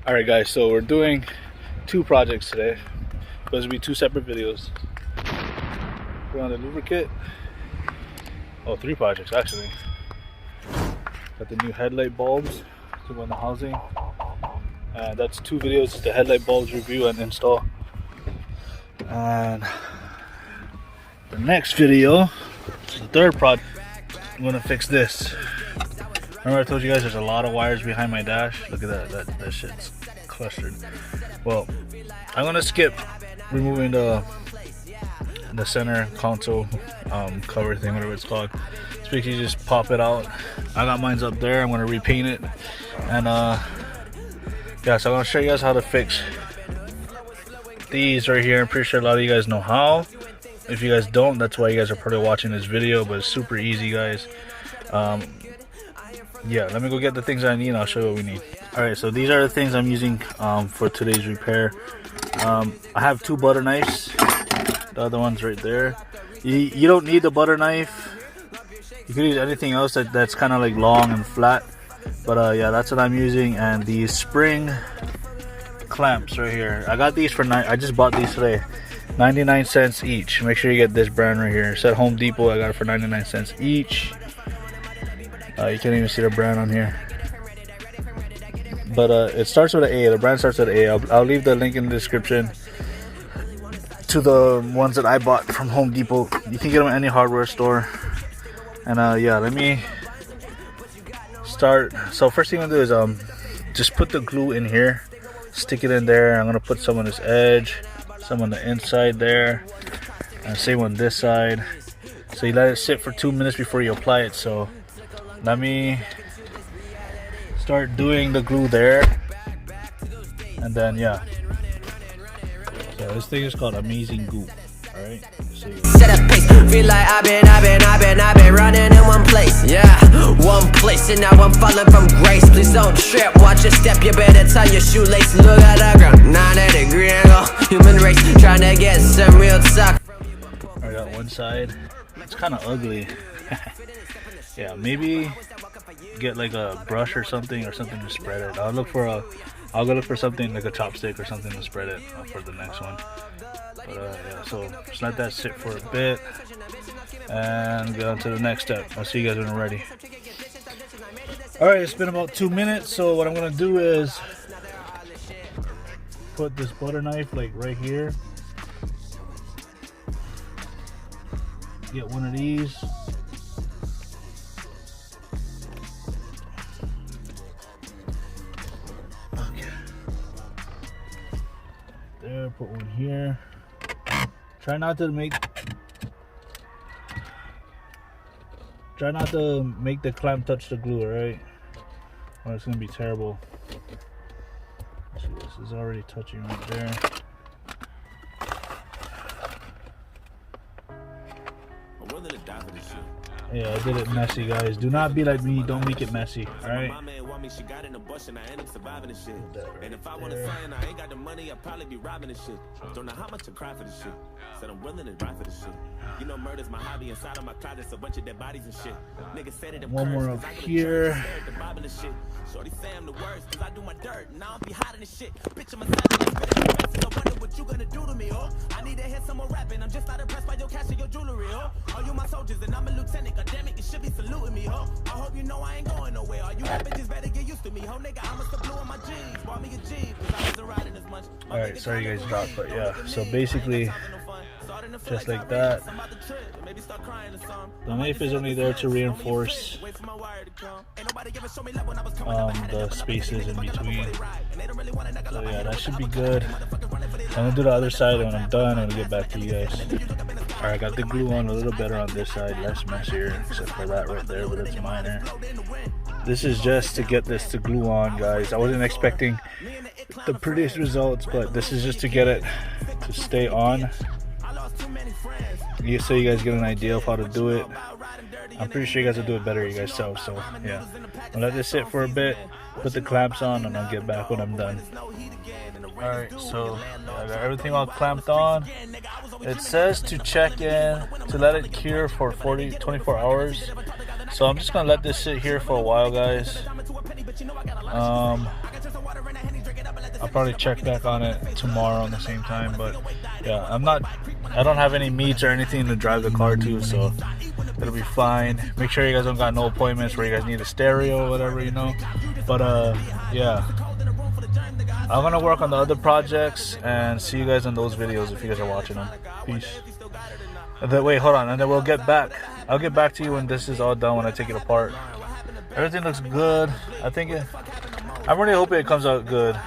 Alright guys, so we're doing two projects today. Supposed to be two separate videos. Put on the lubricant. Oh, three projects actually. Got the new headlight bulbs to go in the housing. And that's two videos, the headlight bulbs review and install. And the next video, the third project, I'm gonna fix this. Remember I told you guys there's a lot of wires behind my dash? Look at that shit's clustered. Well, I'm gonna skip removing the center console cover thing, whatever it's called. It's basically just pop it out. I got mine's up there. I'm gonna repaint it. And yeah, so I'm gonna show you guys how to fix these right here. I'm pretty sure a lot of you guys know how. If you guys don't, that's why you guys are probably watching this video, but it's super easy, guys. Yeah, let me go get the things I need and I'll show you what we need. Alright, so these are the things I'm using for today's repair. I have two butter knives. The other one's right there. You don't need the butter knife. You could use anything else that's kind of like long and flat. But yeah, that's what I'm using. And these spring clamps right here. I got these for I just bought these today. 99 cents each. Make sure you get this brand right here. It's at Home Depot. I got it for 99 cents each. You can't even see the brand on here, but it starts with an A. The brand starts with an A. I'll leave the link in the description to the ones that I bought from Home Depot. You can get them at any hardware store. And yeah, let me start. So first thing I'm gonna do is just put the glue in here, stick it in there. I'm gonna put some on this edge, some on the inside there, and same on this side. So you let it sit for 2 minutes before you apply it. So let me start doing the glue there, and then yeah. So this thing is called Amazing Goop. All right. Set a pace. Feel like I've been running in one place. Yeah, one place, and now I'm falling from grace. Please don't trip. Watch your step. You better tie your shoelace. Look at the ground. 90-degree angle. Human race trying to get some real talk. I got one side. It's kind of ugly. Yeah, maybe get like a brush or something to spread it. I'll go look for something like a chopstick or something to spread it for the next one. But yeah, so just let that sit for a bit and get on to the next step. I'll see you guys when we're ready. Alright, it's been about 2 minutes, so what I'm gonna do is put this butter knife like right here. Get one of these. There, put one here. Try not to make the clamp touch the glue, alright? Or it's gonna be terrible. See, this is already touching right there. Yeah, I did it messy, guys. Do not be like me. Don't make it messy, alright? She got in the bush and I ended up surviving this shit. And if I want to sign, I ain't got the money, I'd probably be robbing this shit. Don't know how much to cry for this shit. Said I'm willing to die for this shit. You know, murder's my hobby. Inside of my closet's a bunch of dead bodies and shit. Niggas said it. One more up here. Shorty say I'm the worst, cause I do my dirt. And I don't be hiding this shit. Picture myself in this I wonder what you gonna do to me, oh? I need to hear some more rapping. I'm just not impressed by your cash and your jewelry, oh? Are you my soldiers and I'm a lieutenant? God damn it, you should be saluting me, oh? I hope you know I ain't going nowhere. Are you bitches better get used to me, ho nigga? I must have blew in my jeans. Bought me a Jeep, cause I wasn't riding as much. Alright, sorry you guys dropped, but yeah. So basically, just like that. The knife is only there to reinforce the spaces in between. So yeah, that should be good. I'm gonna do the other side, and when I'm done, I'm gonna get back to you guys. Alright, I got the glue on a little better on this side, less messier, except for that right there, but it's minor. This is just to get this to glue on, guys. I wasn't expecting the prettiest results, but this is just to get it to stay on. So you guys get an idea of how to do it. I'm pretty sure you guys will do it better yourself. So yeah, I'll let this sit for a bit, put the clamps on, and I'll get back when I'm done. Alright, so I got everything all clamped on. It says to check in, to let it cure for 24 hours. So I'm just gonna let this sit here for a while, guys. probably check back on it tomorrow on the same time. But yeah, I don't have any meets or anything to drive the car to, so it'll be fine. Make sure you guys don't got no appointments where you guys need a stereo or whatever, you know. But yeah, I'm gonna work on the other projects and see you guys in those videos if you guys are watching them. Peace. And then, wait, hold on, and then we'll get back. I'll get back to you when this is all done, when I take it apart. Everything looks good. I'm really hoping it comes out good.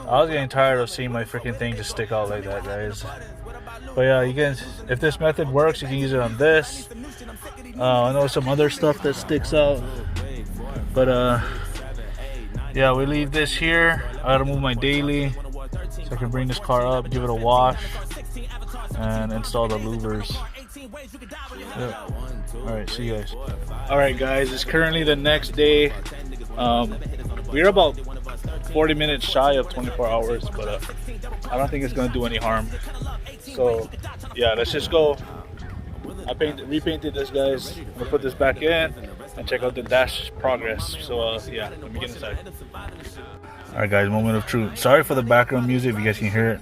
I was getting tired of seeing my freaking thing just stick out like that, guys. But yeah, you can, if this method works, you can use it on this. I know some other stuff that sticks out. But yeah, we leave this here. I gotta move my daily so I can bring this car up, give it a wash, and install the louvers. Yep. Alright, see you guys. Alright guys, it's currently the next day. We're about 40 minutes shy of 24 hours, but I don't think it's gonna do any harm. So yeah, let's just go. I repainted this, guys. I'm gonna put this back in and check out the dash progress. So yeah, let me get inside. Alright guys, moment of truth. Sorry for the background music if you guys can hear it.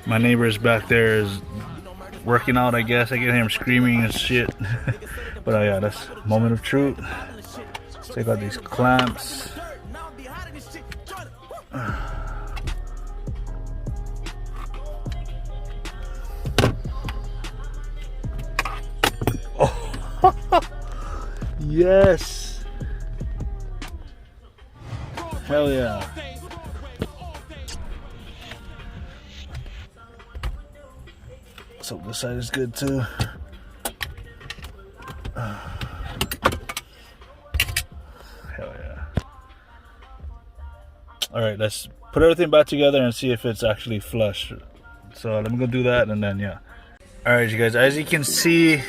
My neighbor's back there is working out, I guess. I can hear him screaming and shit. But yeah, that's moment of truth. Let's take out these clamps. Oh. Yes. Hell yeah. So this side is good too. Hell yeah. Alright, let's put everything back together and see if it's actually flush. So let me go do that and then yeah. Alright you guys, as you can see,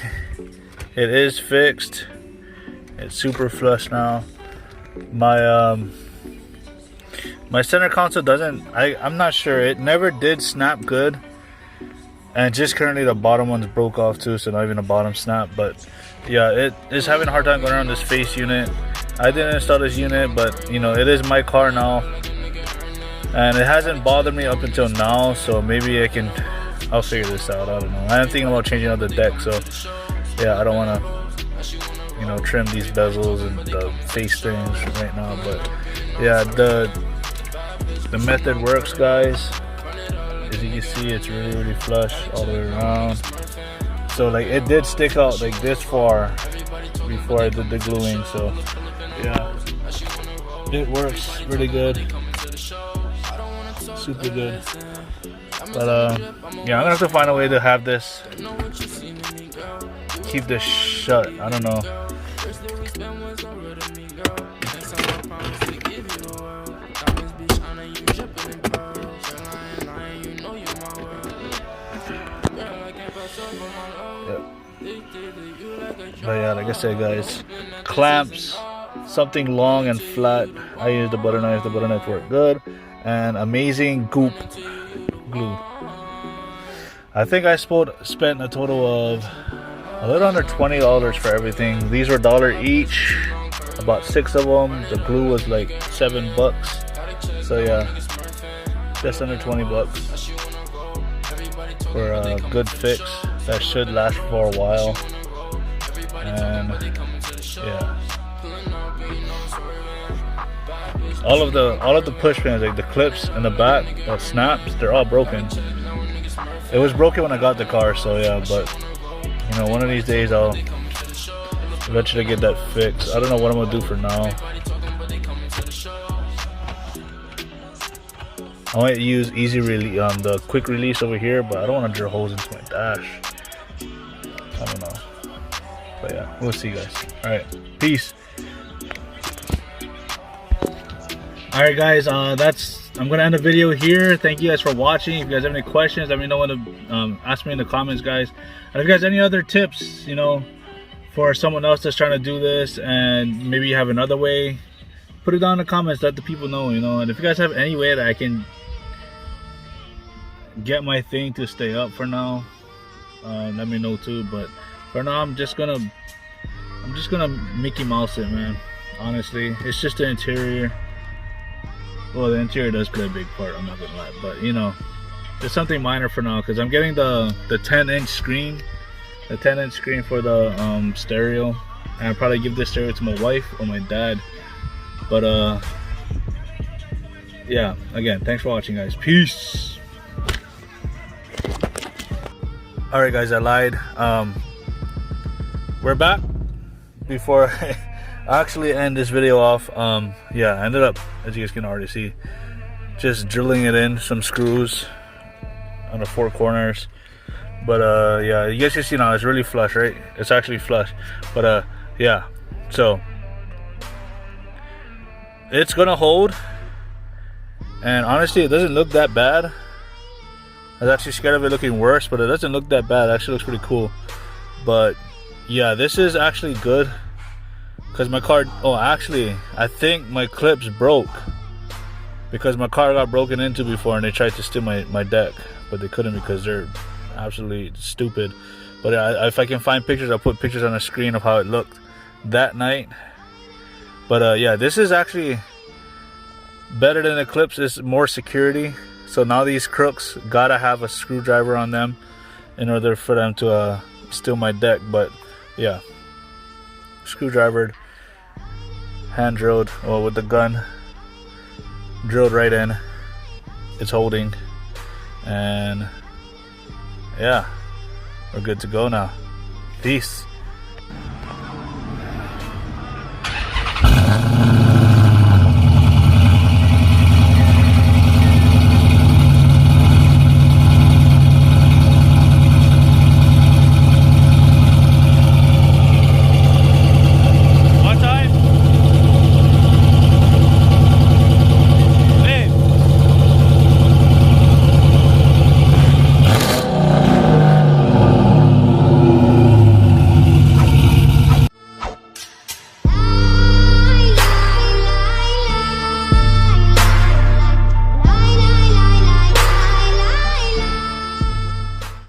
it is fixed. It's super flush now. My center console doesn't, I'm not sure, it never did snap good. And just currently the bottom ones broke off too, so not even a bottom snap. But yeah, it is having a hard time going around this face unit. I didn't install this unit, but you know, it is my car now. And it hasn't bothered me up until now, so maybe I'll figure this out, I don't know. I am thinking about changing out the deck, so yeah, I don't want to, you know, trim these bezels and the face things right now. But yeah, the method works, guys. As you can see, it's really flush all the way around. So like it did stick out like this far before I did the gluing. So yeah, it works really good, super good. But yeah, I'm gonna have to find a way to have this, keep this shut. I don't know. But yeah, like I said, guys, clamps, something long and flat. I used the butter knife. The butter knife worked good, and amazing Goop glue. I think I spent a total of a little under $20 for everything. These were $1 each, about 6 of them. The glue was like $7. So yeah, just under 20 bucks for a good fix that should last for a while. And yeah, all of the push pins, like the clips in the back that snaps, they're all broken. It was broken when I got the car, so yeah, but you know, one of these days I'll eventually get that fixed. I don't know what I'm gonna do for now. I might use easy release on the quick release over here, but I don't want to drill holes into my dash. I don't know. But yeah, we'll see, guys. Alright, peace. Alright guys, I'm gonna end the video here. Thank you guys for watching. If you guys have any questions, let me know to ask me in the comments, guys. And if you guys have any other tips, you know, for someone else that's trying to do this and maybe you have another way, put it down in the comments, let the people know, you know. And if you guys have any way that I can get my thing to stay up for now, let me know too. But for now, I'm just gonna Mickey Mouse it, man. Honestly, it's just the interior. Well, the interior does play a big part, I'm not gonna lie, but you know, it's something minor for now because I'm getting the 10-inch screen, the 10-inch screen for the stereo, and I'll probably give this stereo to my wife or my dad. But yeah, again, thanks for watching, guys. Peace. All right, guys, I lied. We're back. Before I actually end this video off, yeah, I ended up, as you guys can already see, just drilling it in some screws on the 4 corners. But yeah, you guys can see now it's really flush, right? It's actually flush. But yeah, so it's gonna hold, and honestly, it doesn't look that bad. I was actually scared of it looking worse, but it doesn't look that bad. It actually looks pretty cool. But yeah, this is actually good because my car, oh, actually, I think my clips broke because my car got broken into before and they tried to steal my deck, but they couldn't because they're absolutely stupid. But if I can find pictures, I'll put pictures on the screen of how it looked that night. But yeah, this is actually better than the clips. It's more security. So now these crooks gotta have a screwdriver on them in order for them to steal my deck. But yeah, screwdrivered, hand drilled, well, with the gun drilled right in. It's holding, and yeah, we're good to go now. Peace.